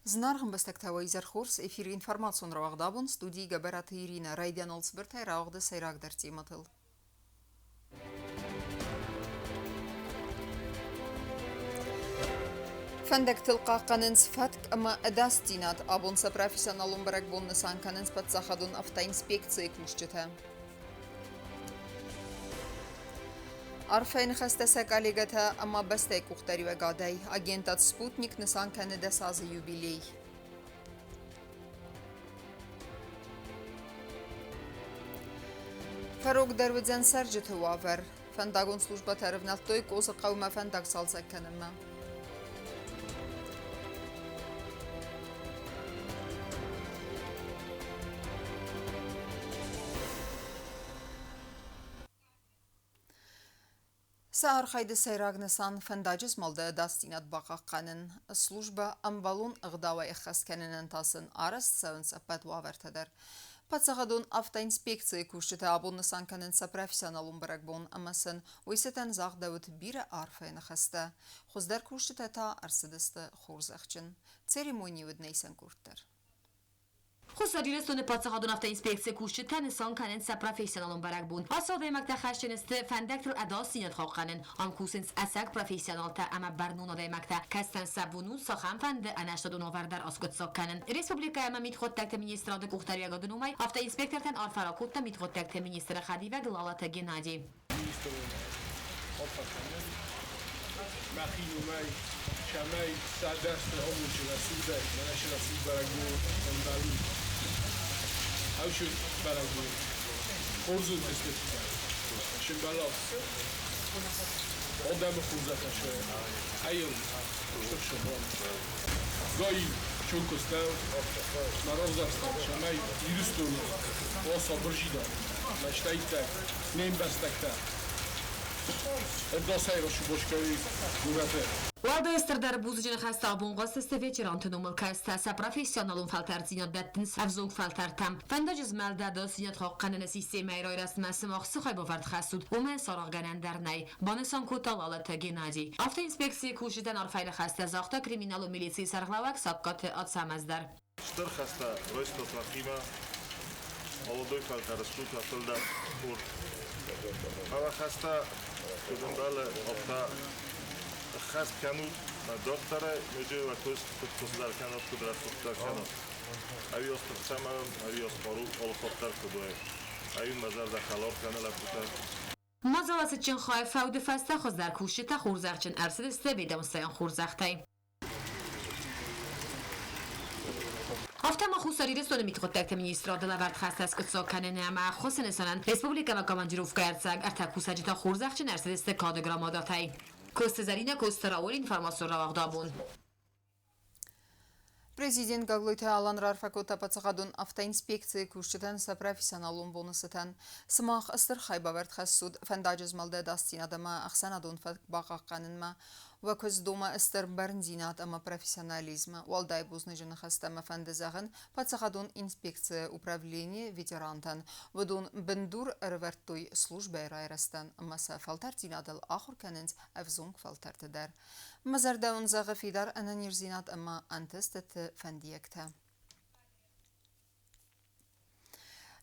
Знарган бестектавай зерхорс эфир информацион равагдабун студии габарат Ирина Райдян Олсбертай равгда сайрак дартиматыл. Фендек тылqa qanens fatk ama edastinat abonsa professionalun barak bonnesan kanens patsakhadun автоинспекции кушчета. Арфайн хастаса коллегата ama бастай кухтари вагадай агентат Спутник несан канеда сазы юбилей. Фарог дарвидзен сарджет вавер. Фендагон служба тарифнал той коза қаума фендаг салса канема. Саар хайды сайрагнасан фендажыз малда дастинат бақаққанын служба амбалун ығдава ихасканынын тасын арас савынс аппат вавертадыр. Пацахадун автоинспекция кушчета абоннысан канынса профессионалун баракбон амасын ойсетен зағдавыт бире арфайны хаста. Хуздар кушчета та арсыдысты хорзақчын. Церемонии выднейсен курттар. Хусари рестone пацахадун автоинспекция кушчетен сан канынса профессионалун баракбон. Асадай мактахашченесте фендектр адасинят хаққанын. Амкусинс асак профессионалта ама барнунадай макта кастан сабунун сахан фенде анаштадун авардар аскот сакканын. Республика ама митхоттакта министрады кухтариягадун умай автоинспектортан арфаракутта митхоттакта министра Хадива Глалата Геннадий. شمای سردست همون شناسی داری من شناسی برگو اندالی هاوشون برگو خورزون استفاده داری شن بالا آدم خوزه تشه هیون شو شما گاهی چون کستم نراز هستم شمای دیروستونی واسه برجی داری مشتایی تک نیم بستک تک اداسای رو شو باشکاری گورته Лада эстердар бузжин хаста абонғас эсте вечеран тынумыл каста са профессионалун фалтар зинят даттинс авзуг фалтар там. Фендажыз малда да зинят хаққанын системай райрас масым ақсы хай бавард хасуд. Умен сарах ганандар най. Банесан куталалата Геннадий. Автоинспекция кушидан арфайна хаста захта криминалу милиции сарглавак сапкат атсамаздар. Штыр хаста ройстот нахима молодой фалтар суд атылда хур. Ава хаста кудандале опта خاص کنود دکتره میشه و توش کدر کنود کدر کدر کنود اویاس ترسمم اویاس پارو آل خطر کدوه اوی مزار دخلار کنه لپوتر مازال چن خواهد فود فسته خوز در کوشته خورزخچن ارسدسته بیدم سیان خورزخته Автама хусари рестone митхоттакта министрады лавард хастас кыцокканы нама хосенесанан республика командировка эрцаг артакусаджита хурзахчын эрседесте кадеграмадатай. Костезарина Костараур информацион равагдабун. Президент Гаглойта Алан Рарфакота пацахадун автоинспекция кушчетен са профессионалун бонусетен сымах ыстыр хайбаверт хассуд фендажыз малда дастинадама ахсанадун фак бақаққанынма ва көз дома ыстыр барнзинат ама профессионализма валдай бузныжын хастама фендезағын пацахадун инспекция управление ветерантан вадун бендур рвертуй службе райрастан маса фалтар зинадал ахур каненц авзунг фалтартедар. مزرده اون زغ فیدار انانیر زینات اما انتستت فندیکته.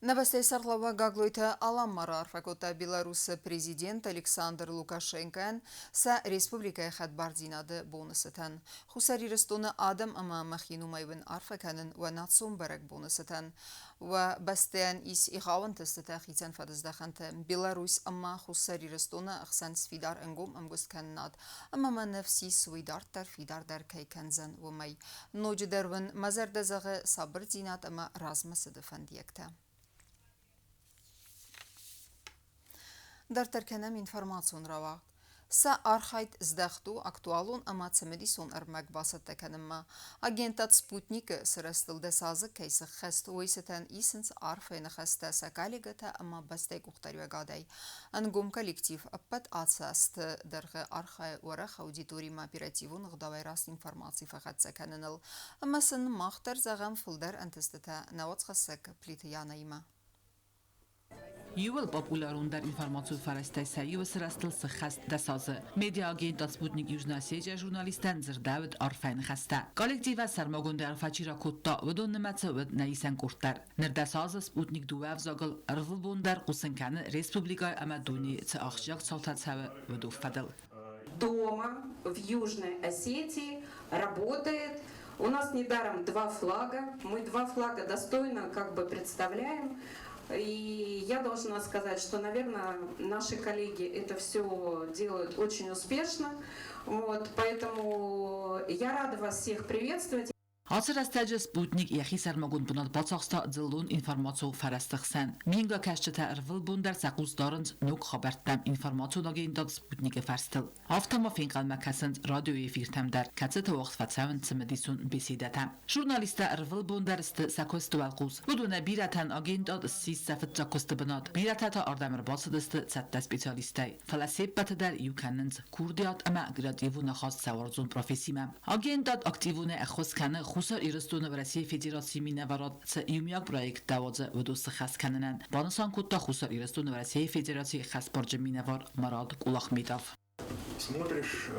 Новостей сарлава гаглойта аламмарар факота Беларусь президент Александр Лукашенко са республика хат бардинады бонусетан. Хусари рестона адам ама махину майвен арфаканын ва нацум барак бонусетан. Ва бастен ис ихаван тестета хитан фадыздаханта Беларусь ама хусари рестона ахсан сфидар энгом амгост каннад. Ама ма нефси суидар тар фидар дар кай канзан вамай. Ноджи дарван мазарда зағы сабыр динат ама размасы дефандиекта. Дар теркенем информацион рава. Са архайт здахту актуалун ама цемедисон армак басат текенема. Агентат Спутник сырастылды сазы кейсы хаст ойсетен исенс арфайны хаста сакалигата ама бастай кухтарю гадай. Ангом коллектив аппат ацаст дарғы архай уарах аудиторима оперативун гдавай раст информации фахат саканыныл. Ама сын махтар зағам фылдар антыстыта навоц хасак плиты янаима. Ювел популярун дар информацию фарастай сайю срастл схаст дасазы. Медиа агент от Спутник Южная Осетия журналистен Давид Арфайн хаста. Коллектива сармагун дар фачира кутта ведон немаца вед наисан куртар. Нердасазы Спутник дуав загал арвбун дар Кусенканы республика Амадуни ц ахшак салтацаве веду фадал. Дома в Южной Осетии работает. У нас недаром 2 флага. Мы 2 флага достойно представляем. И я должна сказать, что, наверное, наши коллеги это все делают очень успешно. Поэтому я рада вас всех приветствовать. Асыр астаджы Спутник яхи сармагун бунад бацақста дзылун информацию фарастықсан. Минга кәшчіта әрвіл бундар сақуыздарыныз нүк хабарттам информацию нагейндад Спутнике фарстыл. Автама финқалма кәсінд радио эфиртамдар. Кәцеті вақт фатсавын цымедисун беседатам. Журналиста әрвіл бундар істі сақуызды валқуз. Будуна биратан агейндад сіз сафет жақусты бінад. Биратата ардамыр басыд істі цәтті специалистай. Фаласеп батыдар юканыныз курдият ama градивуна хас саварзун профессимам. Агейндад активуна әхуз кәні Хусар Ирстуна в России Федерации Минаварад ц юмяк проект давадзе ведуст хас кананан. Банасан кутта Хусар Ирстуна в России Федерации хас парджа Минавар Марад Кулахмитов. Смотришь,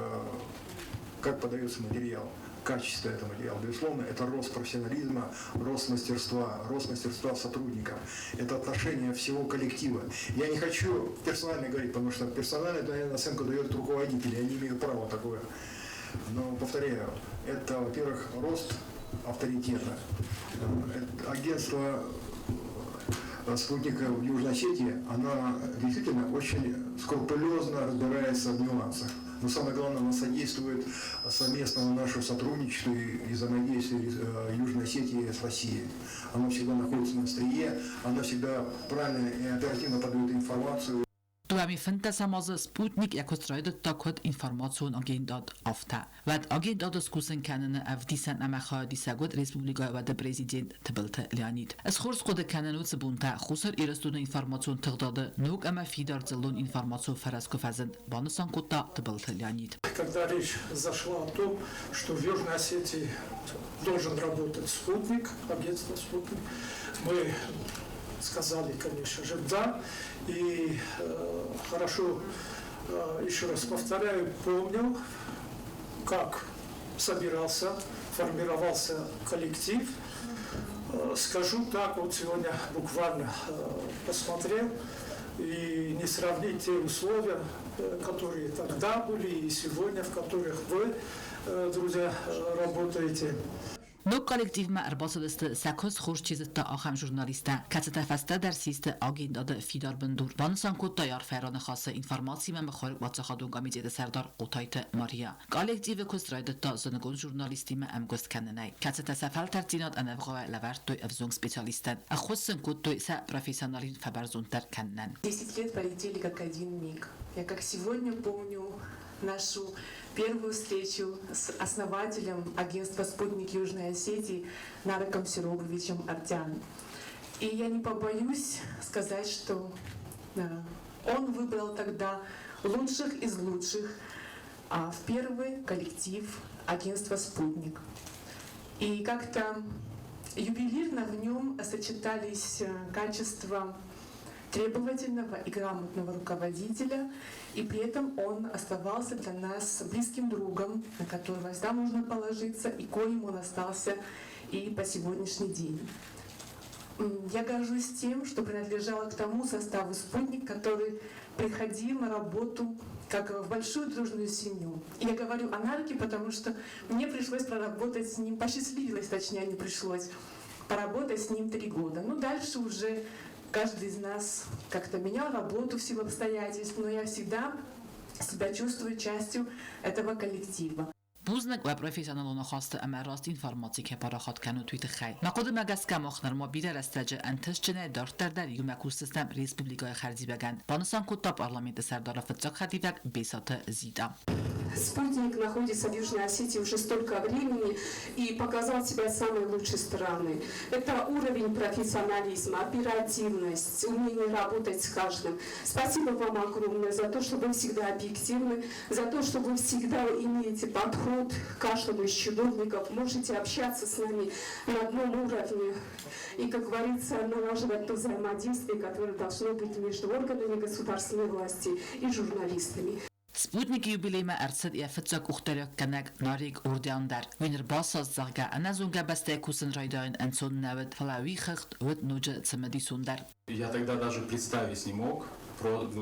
как подается материал, качество этого материала. Безусловно, это рост профессионализма, рост мастерства сотрудников. Это отношение всего коллектива. Я не хочу персонально говорить, потому что персонально, наверное, оценку дает руководитель, я не имею права такое. Но, повторяю, это, во-первых, рост авторитета. Агентство «Спутника» в Южной Осетии, она действительно очень скрупулезно разбирается в нюансах. Но самое главное, она содействует совместному нашему сотрудничеству и взаимодействию Южной Осетии с Россией. Она всегда находится на острие, она всегда правильно и оперативно подает информацию. Туами фантасамазы Спутник якострайдат такот информацион агендад афта. Вад агендад скусен кананы авдисан амаха дисагод республика вад президент тбилта Леонид. As خورس خود کنن و زبونتا خسر ایرستون информацион тыгдады нук ама фидар зелон информацию фараско фазند банусан кутта тбилта Леонид. Когда речь зашла о том, что в Южной Осетии должен работать спутник, агентство «Спутник», мы сказали, конечно же, да. И хорошо, еще раз повторяю, помню, как формировался коллектив. Скажу так, вот сегодня буквально посмотрел, и не сравнить те условия, которые тогда были, и сегодня, в которых вы, друзья, работаете. نو کالکتیو ما ارباسدست سکوس خوش چیزت تا آخام ژورنالیستا کت تفسته در سیست آگینداد فیدار بندور بانسان کد تایار فران خاصه اینفرماسی من بخارج واتس خادونگا میجد سردار قطایت ماریا کالکتیو کستراید تا زنگون ژورنالیستی ما امگست کننای کت تسفل ترتینات انفقا لورد توی افزونگ سپیشالیستن اخوسن کد توی سا پروفیسیونالین فبرزونتر کنن 10 лет полетели как один миг. Я как сегодня помню нашу первую встречу с основателем агентства «Спутник Южной Осетии» Нараком Сироговичем Артяном. И я не побоюсь сказать, что он выбрал тогда лучших из лучших в первый коллектив агентства «Спутник». И как-то ювелирно в нем сочетались качества требовательного и грамотного руководителя, и при этом он оставался для нас близким другом, на которого всегда можно положиться, и коим он остался и по сегодняшний день. Я горжусь тем, что принадлежала к тому составу «Спутник», который приходил на работу как в большую дружную семью. И я говорю о Нараке, потому что мне пришлось проработать с ним, посчастливилось, точнее, не пришлось, поработать с ним 3 года. Ну, дальше уже каждый из нас как-то менял работу в силу обстоятельств, но я всегда себя чувствую частью этого коллектива. بوزنک و پروفیسیونالون خواسته اما راست اینفرماتیک پاراخات کنو تویت خیلی. مقدم مگس کم آخر ما بیدر استرجه انتش چنه دارتر در یومکور سیستم ریسپوبلیکای خرجی بگن. بانسان کتا پارلمنت سردار فتزاک خدیوک بیسات زیدم. спутник находится в Южной Осетии уже столько времени и показал себя с самой лучшей стороны. Это уровень профессионализма, оперативность, умение работать с каждым. Спасибо вам огромное за то, что вы всегда объективны, за то, что вы всегда имеете подход к каждому из чиновников, можете общаться с нами на одном уровне и, как говорится, налаживать то взаимодействие, которое должно быть между органами государственной власти и журналистами. Спутник юбилейма арцад яфцак ухтарак канак нарик урдяндар. Винер басаз зарга аназунга басте кусен райдаин ансон навет фалавихахт вот нуджа цамади сундар. Я тогда даже представить не мог,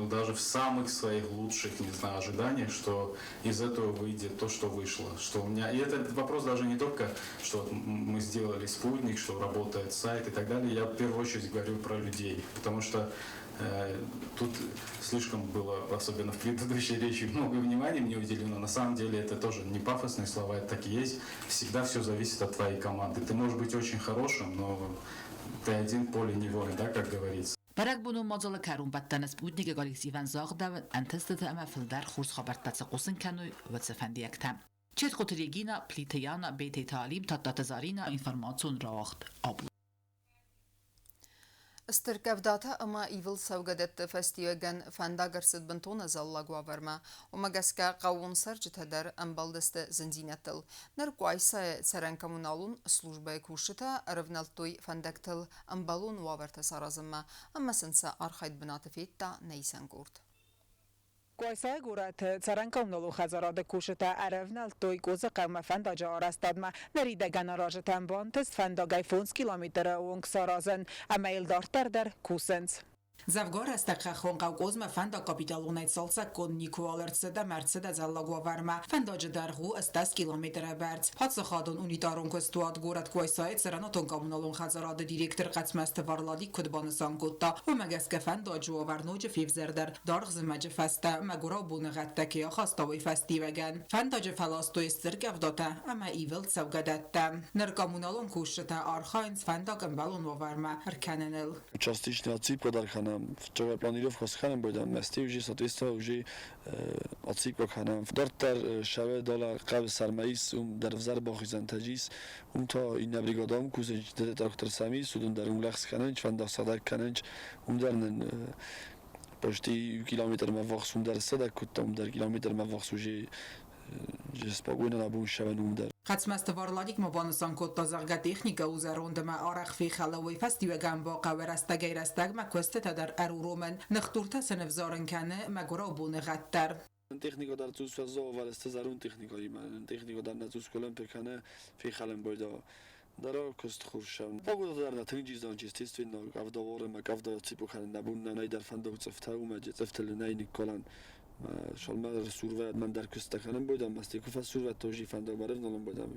даже в самых своих лучших, не знаю, ожиданиях, что из этого выйдет то, что вышло. Что у меня... И этот вопрос даже не только, что мы сделали спутник, что работает сайт и так далее. Я в первую очередь говорю про людей, потому что тут слишком было, особенно в предыдущей речи, много внимания мне уделено. На самом деле это тоже не пафосные слова, это так и есть. Всегда все зависит от твоей команды. Ты можешь быть очень хорошим, но ты один поле не воин, да, как говорится. برای بنو مازال کارون بدتن سپوتنیک گالیکسی ون زاغ داون انتستت اما فلدر خورس خبرت تس قوسن کنوی و تفندی اکتم. چت قطریگینا پلیتیانا بیت تعلیم تا تزارینا انفرماسیون راخت آبود. استركافداتا اما ايفل سوغدت فستيوغن فانداغرسد بنتونا زاللاغوا ورما ومغاسكا قاون سرجتدر امبالدست زنزينتل نركوايسا سران كمونالون служба كوشتا رفنالتوي فانداكتل امبالون وابرتا سارازما اما سنسا ارخايد بناتفيتا نيسانغورد قایسای گورت سرانکام نلو خزاراد کوشتا عرفنال توی کوز قوم فنداج آرستادما نریده گناراجتن بانتست فنداگای 5 کیلومتر اونگ سارازن اما ایلدارتر در کوسنز. زفگار استقه خونقو قوزم فندا کابیتالونایت سالسا کن نیکوالرتسده مرتسده زلاگوا ورما فنداج درغو استاس کیلومتر برد. حدس خادون اونیتارون کستواد گورت قایسای سراناتون کامونالون خزاراد دیریکتر قسمست وارلادی کدبانسان گوتا و مگسک فنداج و ورنوج فیفزردر دارغز مج فسته مگورا بونه غتکی خواستاوی فستی وگن. فنداج فلاستو استرگف داتا اما ایولت سوگدت. نرکامونالون کوشتا آرخاینز فنداگم بالون و ورما هرکننل. Частично отсыпка дархана. Вчера планировка с ханом бойдам масти уже соответственно уже отсыпка ханам. Вдартар шаве дала кав сармаис дар взар бахизан таджис то ин бригадам кузеч доктор сами судун дар умлахс хананч фандах садар кананч дарнен почти километр мавахс дар сада кутам дар километр мавахс уже спокойно на бун шавен дар قسمت وارلادیک مبانسان کد تازرگا تکنیکا وزاروند ما آرخ فی خلاوی فستیو گام با رستگی رستگ ما کوسته در ارورومن نختورتا سنفزارن کنه ما گرا بونه غتر تکنیکا در توس فضا و است زارون تکنیکایی من تکنیکا در نتوس کلم پکنه فی خلم بودا درا کوست خورشم بگو در نتین چیزان چیست وین گاودوار ما گاودو تیپو کنه نبون نه در فندق صفته و ما جفتل نه نیکلان شالمر سورت من در کست کنم بودم مستی کوفه سورت توجی فندق برای نلم بودم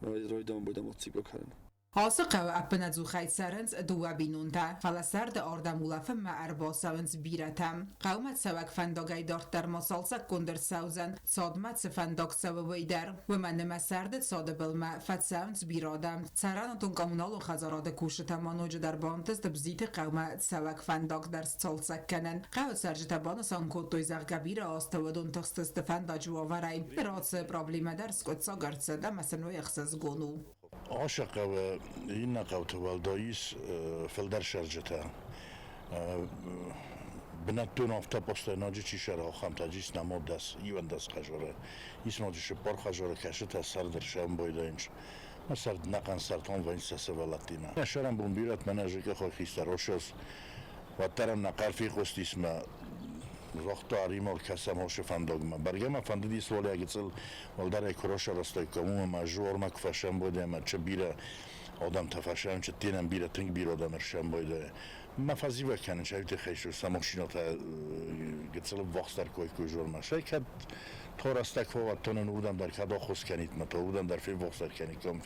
ما رویدام بودم اتیبو کنم حاسق و اپن زو خیت سرنز دو بینونتا فلسرد آردم ولفم ما اربا سونز بیرتم قومت سوک فندقای دارت در مسالسک کندر سوزن صادمت فندق سووی در و من مسرد صاده بلما فت سونز بیرادم سرانتون کامونالو خزاراد کوشت مانوج در بانتست بزیت قومت سوک فندق در سالسک کنن قوت سرجت بانسان کتوی زغگا بیر آستودون تخستست فندق جوارای براتس پرابلیمه در سکت ساگرتس دم سنوی اخساس گونو عاشق و این نقاط والداییس فلدر شرجته بناتون افتا پست ناجی چی شرا خام تاجیس نمود دست ایوان دست خجاره اسم ناجیش پر خجاره کشته سر در شام بایدینش مثلا نکن سرطان و این سوالاتینا شرم بومبیرت مناجی که خوی خیست روشس و ترم نقار فی خوست اسم وقت آریمال کسم هاش فنداگم برگم فندی سوالی اگه چل ولدر اکراش راستای کموم مجور ما کفشم بوده ما چه بیره آدم تفشم چه تینم بیره تنگ بیره آدم ارشم بوده ما فضی وکنن شاید خیشو سماشینا تا گچل وقت در کوی کوجور ما شاید تا راستک فواتون نودم در کدا خوش کنید ما تا بودم در فی وقت در کنید کم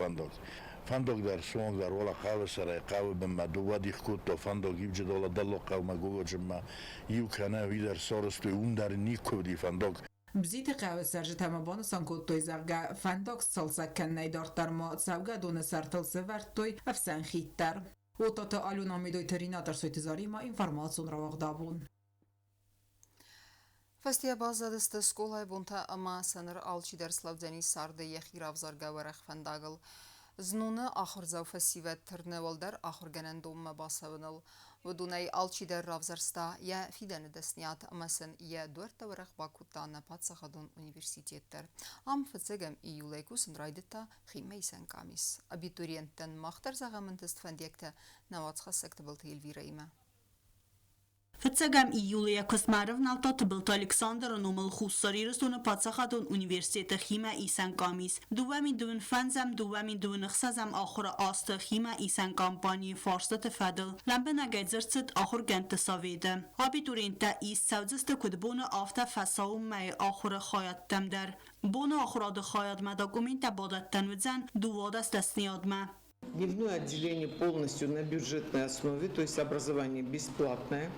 فندق در سوم در ولا قاو سر قاو بمدو ودی خود تا فندق یب جدال دلو قاو مگو جمع یو کنه وی در سارست اون در نیکو دی فندق بزیت قاو سرج تمام سانکوت توی زرگا فندق سالسک کنی دارتر ما سوگا دون سرتل سورت توی افسان خیتر و تا آلو نامیدوی ترینا در سویت زاری ما اینفرماسیون را وقت دابون. Festiya bazadist skolay bunta ama sanır alçı derslavdeni sardı yexirav zarga ve rexfendagıl. Znunu ahır zavfesivet tırnevalder ahır genen doğma basavınıl. Vdunay alçı der ravzarsta ya fideni desniyat amasın ya dört veraq bakutana patsaxadun üniversitetler. Am fıtsegem iyuleykusun raydetta ximeysen kamis. Abituriyentten mahtar zağamıntist fendiyekte navatxa sektabıltı ilvireyme. Fëtsegam iulia Kosmarovnalta të bëltë Aleksandr numëll Khussarirës të në Patsakhatun Universitet Hima Isan Kamis. Duvamin duvën fanzam, duvamin duvën nëksazam akhura astë Hima Isan Kampani Farstë të fadëll, lambën agajzërcët akhur gënd të savede. Abiturin të isë savdzës të këtë bonë afta fasaum me akhura khajat tëmder. Bonë akhura dë khajat me dokument të bodat të nëvëdzan, duvadas të snjadme. Дневное отделение полностью на бюджетной основе, то есть образование бесплатное.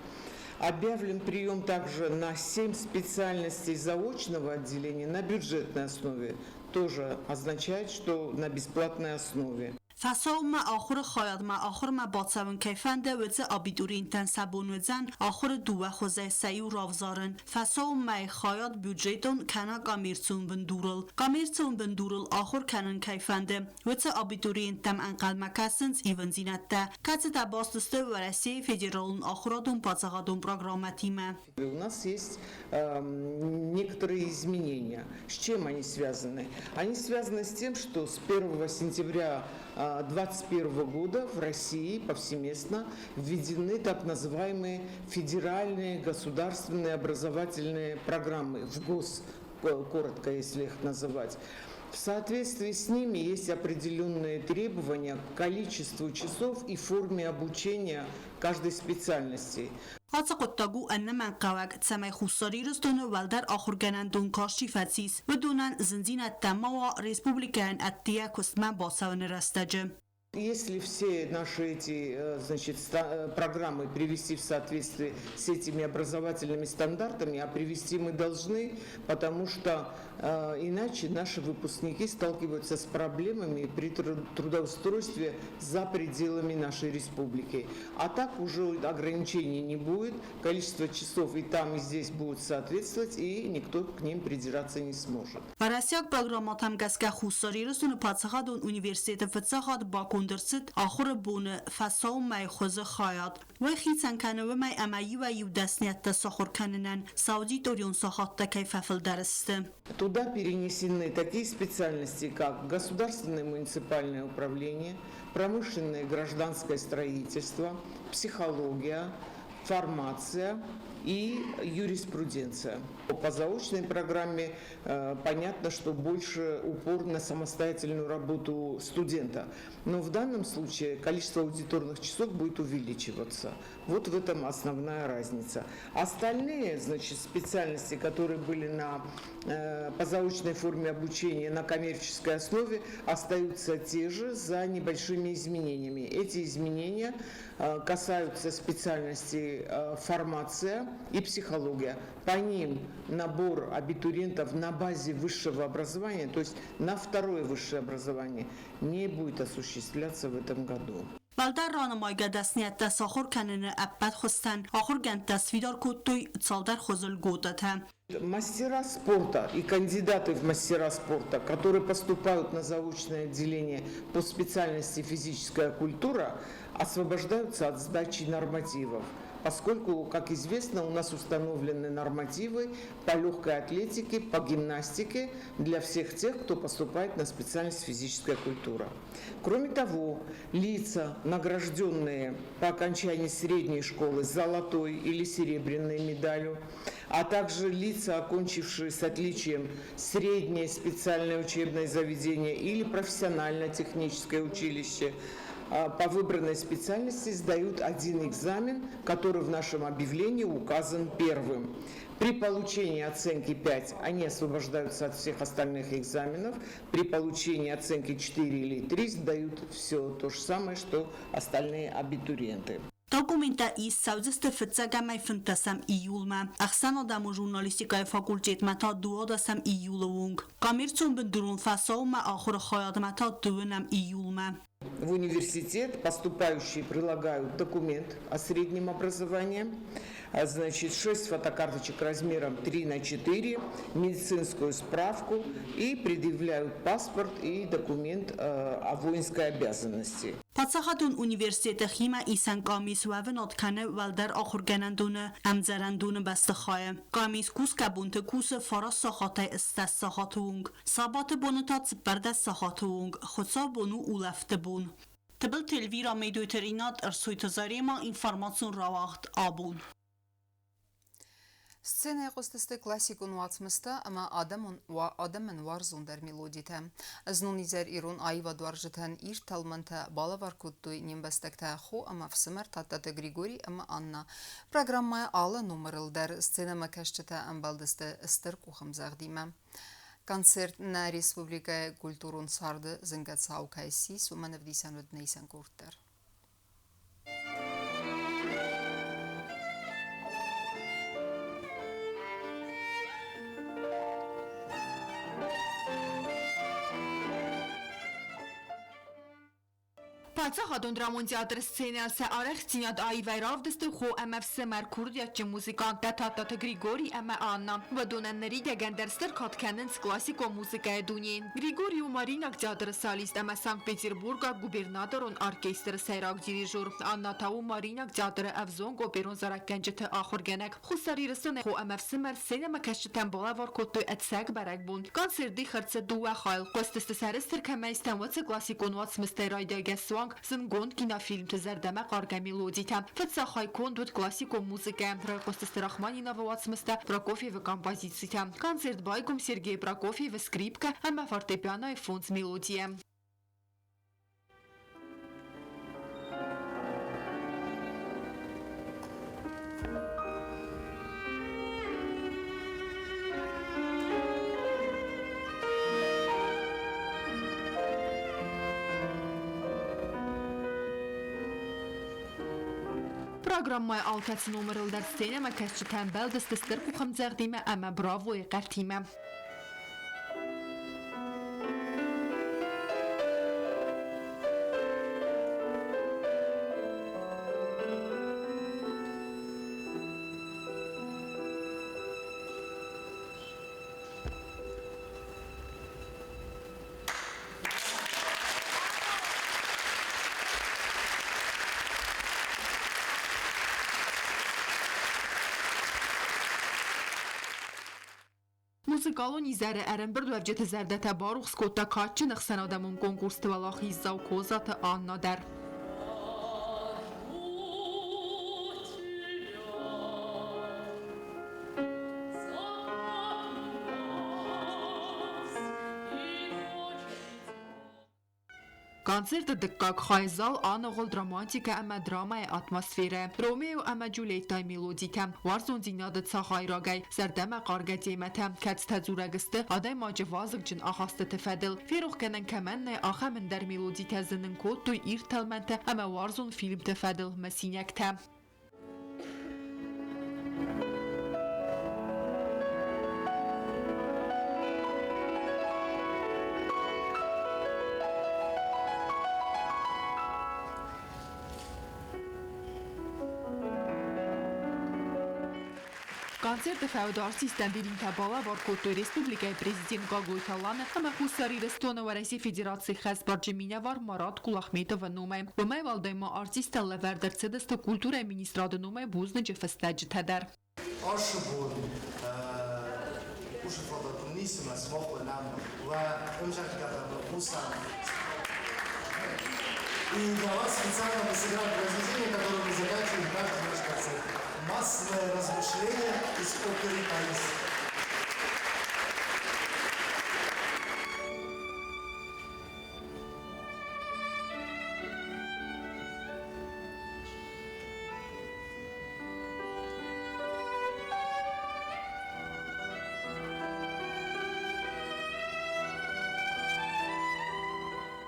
Объявлен прием также на 7 специальностей заочного отделения на бюджетной основе. Тоже означает, что на бесплатной основе. فساو ما آخر خواهد ما آخر ما باتسون کیفنده وزه آبیدورین تن سبون وزن آخر دوه خوزه سیو رافزارن فساو ما خواهد بودجیتون کنا قامیرسون بندورل آخر کنن کیفنده وزه آبیدورین تم انقل مکسنز ایون زینته کسی تباستسته ورسی فدرالون آخرادون پاتساقادون программатима. У нас есть некоторые изменения. С чем они связаны? Они связаны с тем, что с 1 сентября 2021 года в России повсеместно введены так называемые федеральные государственные образовательные программы, ВГОС, коротко если их называть. В соответствии с ними есть определенные требования к количеству часов и форме обучения каждой специальности. Ацақоттагу аннаман қавак цамай Khussarirës валдар ахурганандун кашти фатсис вдунан зинзинат тамава республикан аттия кусман басавн растаджи. Если все наши эти программы привести в соответствии с этими образовательными стандартами, а привести мы должны, потому что иначе наши выпускники сталкиваются с проблемами при трудоустройстве за пределами нашей республики. А так уже ограничений не будет, количество часов и там, и здесь будет соответствовать, и никто к ним придираться не сможет. Парасяк программатам гаска Khussarirës Patsakhatun Universitet Fëtsakhat Bakun درست آخر بون فساو مای خوز خایات و خیتن کنه و مای امایی و یو دستنیت تساخر کننن سعودی توریون ساخت کیف فل درسته. Туда перенесены такие специальности, как государственное муниципальное управление, промышленное и гражданское строительство, психология, фармация и юриспруденция. По заочной программе понятно, что больше упор на самостоятельную работу студента. Но в данном случае количество аудиторных часов будет увеличиваться. Вот в этом основная разница. Остальные, специальности, которые были по заочной форме обучения на коммерческой основе, остаются те же за небольшими изменениями. Эти изменения касаются специальностей фармация и психология. По ним набор абитуриентов на базе высшего образования, то есть на второе высшее образование, не будет осуществляться в этом году. Валдар раанамайга дасният тасахур канене аппад хустан ахур ган тасвидар куттуй цалдар хозул гудата. Мастера спорта и кандидаты в мастера спорта, которые поступают на заочное отделение по специальности физическая культура, освобождаются от сдачи нормативов. Поскольку, как известно, у нас установлены нормативы по легкой атлетике, по гимнастике для всех тех, кто поступает на специальность физическая культура. Кроме того, лица, награжденные по окончании средней школы золотой или серебряной медалью, а также лица, окончившие с отличием среднее специальное учебное заведение или профессионально-техническое училище, по выбранной специальности сдают один экзамен, который в нашем объявлении указан первым. При получении оценки 5 они освобождаются от всех остальных экзаменов. При получении оценки 4 или 3 сдают все то же самое, что остальные абитуриенты. Документа из Саудзесте фëtsagam фэнтасам июлма. Ахсан адаму журналистикай факультет мата дуадасам июловунг. Камирцун бендурун фасаума ахур хаядмата дуэнам июлма. В университет поступающие прилагают документ о среднем образовании, значит, 6 фотокарточек размером 3х4, медицинскую справку и предъявляют паспорт и документ о воинской обязанности. Պատսախատուն ունիվերսիտետը խիմա իսան կամիս վավն ոտքանը վալդար ախորգանանդունը ամձարանդունը բաստխայը կամիս կուս կաբունտը կուսը ֆարաս սախատայ ստաս սախատունգ սաբատը բոնտաց պարդաս սախատունգ խոցա բոնու ուլաֆտը բուն Տբլ տելվիրա մեդույթերինատ արսույթը զարիма ինֆորմացիոն ռավախտ աբուն Сцена якостысты классикун вацмыста, ама адамын варзундер мелодите. Знунизер ирун айва дуаржетен ир талманта балаваркуттуй нимбестекте хо, ама всемер таттаты Григорий, ама Анна. Программая ала номерылдер сцена макашчете амбалдысты стыр кухамзагдиме. Концерт на Республика культурун сарды зынгат саукайси, суманев дисен веднейсен куртер. Պատսախատուն դրամոն թեատր սցենալ սա արեղ ցինատ այվայրավ դստը խո ամավսը մարկուրդ յաճ մուզիկան տատատը Գրիգորի ամա Աննա վդոնանների դեգանդերստեր քատքանենց կլասիկո մուզիկայ դունին Գրիգորի ու Մարինակ թեատրը սալիստ ամա Սանկտ Պետերբուրգա գուբերնատորոն օրկեստրը սայրակ դիրիժոր Աննա Թաու Մարինակ թեատրը ավզոն օպերոն զարականջը ախորգանակ խուսարիրսն խո ամավսը մար սենեմա քաշտան բոլավոր կոտո ացակ բարակբուն կոնցերտի խրծը դուա խայլ կոստստը սարստր կամայստանվացը կլասիկոնված մստերայ դեգեսուան Զնգոն կինոֆիլմ թզարդամա կարգա մելոդիթա Ֆծախայ կոնդուտ կլասիկո մուզիկա Ռակոստստը Ռախմանինա վացմստա Прокофьева композиция Концерт байком Сергей Прокофьева скрипка ама фортепиано и фонс мелодия Программай алтац номерл дар сцене макасчы тәмбәл дыстыстыр кухамзагдиме ама браво и картиме. Մուզիկալոն իզարը ərənbir dövcəti zərdətə baruq skotda kaççı nıxsan adamın konkurs tıvalaxı izzav kozatı Anna der. Концерты дыккак хайзал аногол драматика ама драмая атмосфера. Ромео ама Джульетта мелодика. Варзон динады цахайрагай. Зардама qarga temata. Kats tazuragısты aday macıvazık cın ahastı tefedil. Feruh kenen kemenle axamın der melodika zının koddu irtelmente ama Warzone film tefedil mesinekte. Концерты феодорси стандирин табала варкоту республикай президент Гагой Талана ама хусари рестона вараси федерации хазбарджимина вар Марат Кулахметова номай. Бамай валдайма артиста лавердерцедеста культура министрады номай бузны джефестаджи тадар. Ашыбун, уж фототунисима смогла нам, ва умжахтата бусам. И для вас специально мы сыграем произведение, которое мы заканчиваем каждый наш концерт. Массовое размышление из оперы «Парис».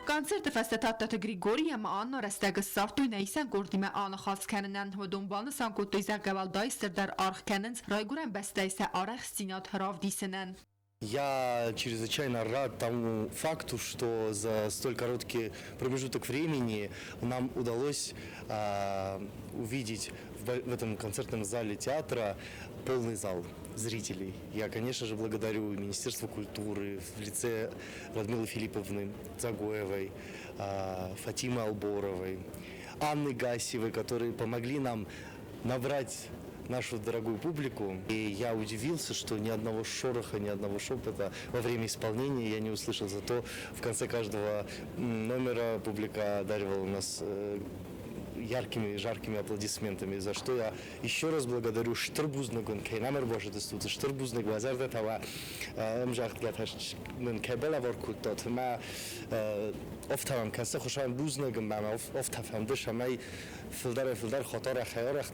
Концерты фестататтаты Григорий ама Анна растагы сафтуй нейсен гордиме Анна хасканынан hodonbanı sankottoy zagavaldayster der arx kenens raygurən bəstəysə araq stinat harav disenen. Я чрезвычайно рад тому факту, что за столь короткий промежуток времени нам удалось увидеть в этом концертном зале театра полный зал зрителей. Я, конечно же, благодарю Министерство культуры в лице Радмилы Филипповны Загоевой, Фатимы Алборовой, Анны Гасевой, которые помогли нам набрать нашу дорогую публику. И я удивился, что ни одного шороха, ни одного шепота во время исполнения я не услышал. Зато в конце каждого номера публика одаривала нас яркими, жаркими аплодисментами, за что я еще раз благодарю Штырбузнагун, Кейнамер Божедестут, Штырбузнаг Вазардетава, Мжахт Гаташ, Кебела Воркутот, Ма Офтавам, Кансе Хушам Бузнагам, Мама Офтавам Дышамай, Филдар Хотора Хайорах,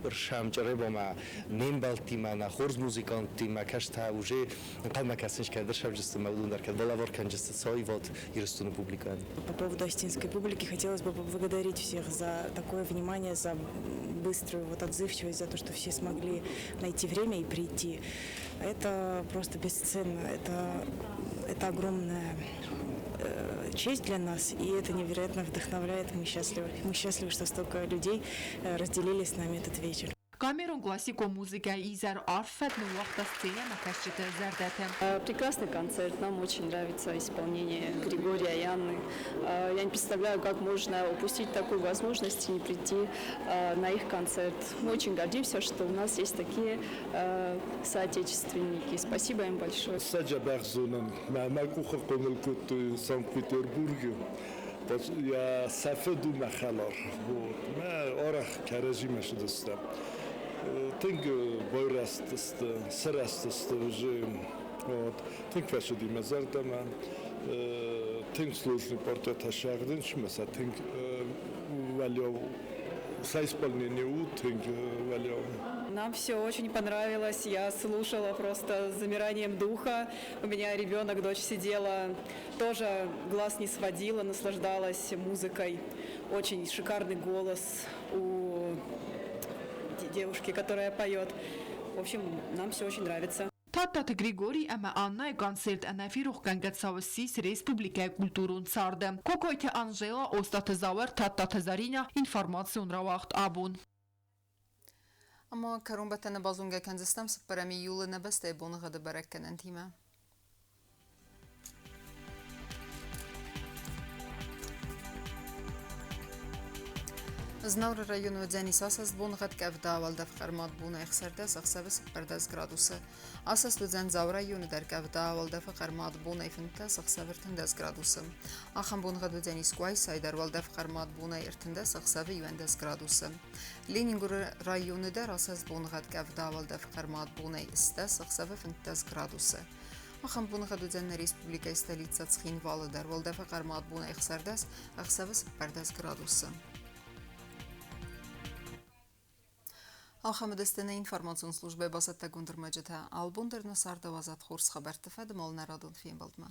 Ршам Джаребома, Нембалтима, на хорз музыкантима, Кашта уже Калма Касинчка, Дышавджиста Мавлундар, Кадбала Ворканджиста, Сой, вот, Ирстуна публика. По поводу осетинской публики хотелось бы поблагодарить всех за такое внимание, за быструю отзывчивость, за то, что все смогли найти время и прийти. Это просто бесценно, это огромная честь для нас, и это невероятно вдохновляет. Мы счастливы, что столько людей разделили с нами этот вечер. Камерон классико музыка Изар Арфет, но вахта сцена на кашчете Зардете. Прекрасный концерт, нам очень нравится исполнение Григория и Анны. Я не представляю, как можно упустить такую возможность и не прийти на их концерт. Мы очень гордимся, что у нас есть такие соотечественники. Спасибо им большое. Я сафеду махалар, मैं और кережиме шедестам. Тинг бойрастыст, сырастыст уже, вот. Тинг вешеди мезардама, тинг служный портрет ашагдин, шмеса тинг валев, соисполнение у тинг валев. Нам все очень понравилось, я слушала просто с замиранием духа. У меня ребенок, дочь сидела, тоже глаз не сводила, наслаждалась музыкой. Очень шикарный голос у девушки, которая поет. В общем, нам все очень нравится. Татtat Grigori ama Anna konцерт анафирух Гангатсавсис Республика культурун сарда. Кокойте Анжела Остатезауэр Татtat Зарина информацион равахт абун. Ama karun betene bazunga kendistem sıpparami yulu nebeste bonu gıdı berekken entime. Znavr rayonu Дзяnis asas bun gıd kevda valda fıkarmat buna ikhserde sıqsavi sıppardaz gradusu. Asas Дзян Zav rayonu der kevda valda fıkarmat buna ifinte sıqsavi irtindaz gradusu. Axan bun gıd Дзяnis Guay saydar valda fıkarmat buna irtinde sıqsavi yuvendaz gradusu. Leningur rayonu der asas bun gıd kevda valda fıkarmat buna iste sıqsavi fintaz gradusu. Axan bun gıd Дзян Respublika stolitsa Tsxinvalı der valda fıkarmat buna ikhsardas sıqsavi sıppardaz gradusu. Ахамедестене информацион службе басатта гундермаджета албундерна сарда вазат хорс хабар тфад мол народон фин балдма.